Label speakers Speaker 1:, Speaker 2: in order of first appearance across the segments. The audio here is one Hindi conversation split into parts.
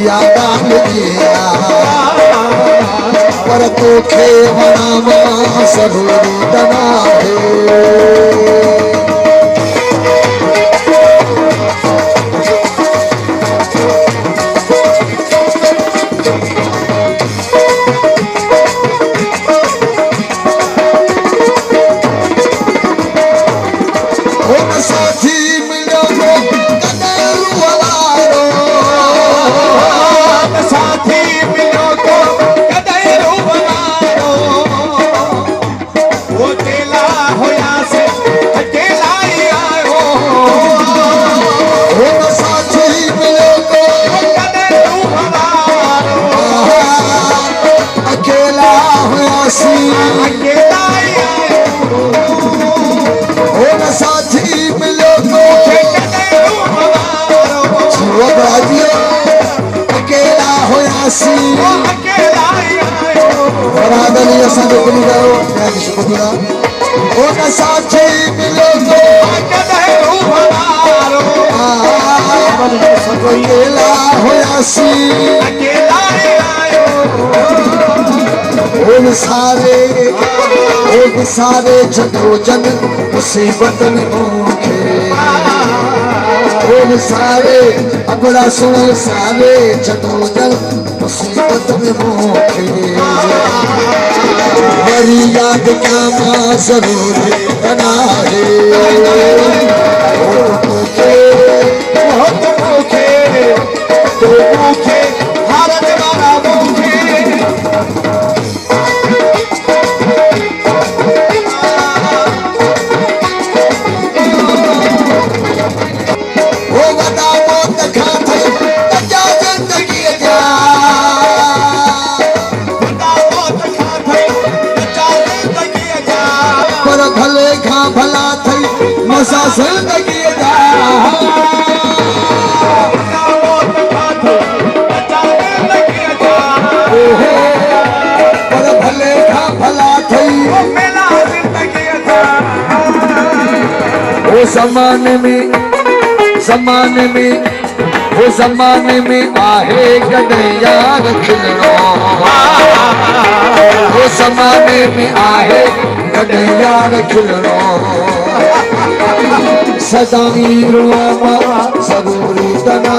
Speaker 1: यादान दिया पर तोखे वणावा ज़रूरी तना साथी मिलो तो अकेला होयासी सारे जदो जन मुसीबत में सारे अबड़ा सुन सारे जदो जन मुसीबत में मेरी याद क्या मां जरूर बना है तो मुखे भारत मारा मुखे वो बता मौत खाते क्या जिंदगी जा भले खा भला थई मसा जिंदगी जा पर भले खा भला थई वो ज़माने में आहे कॾहिं यार खिलणो वो ज़माने में आहे कॾहिं यार खिलणो सदा हीरोआ ज़रूरी तना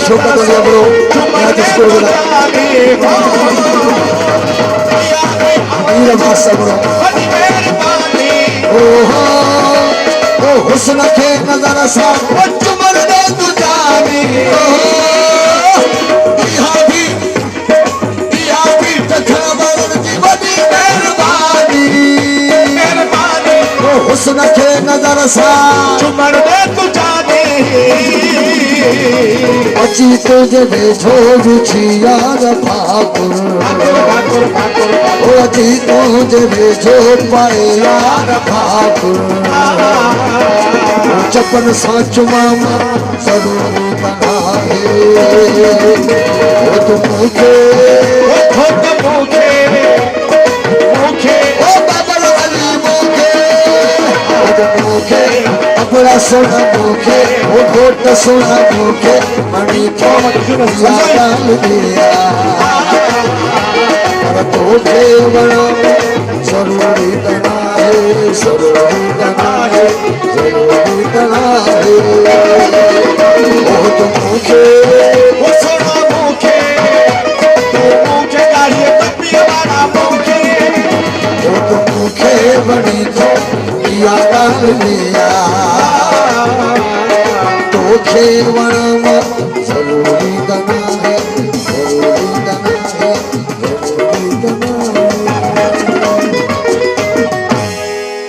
Speaker 1: छोटा तो लिया बड़ो मैं जिसको बोला नीरव हासा बड़ो ओ हुस्न के नजर सा चुमर दे तू जानी यहाँ भी तखबर की बड़ी मेहरबानी ओ हुस्न के नजर सा चुमर दे तू जानी अची तुझे बेठो रुचि यार ठाकुर अची तुझे बेठो पाए यार ठाकुर चपन सा चुमामा जरूर बनाए वो तो मुझे ओ बाबर अली मुझे अपना सोना मुखे वो घोट सोना मुखे मणि तो यादान दिया पर तोखे बड़ो जरूरी तना है जरूरी तना है वो तो मुखे वो सोना मुखे गाड़ी तपिया वाला मुखे वो तो मुखे बड़ी तो यादान पाल लिया तो खेवण में जरूरी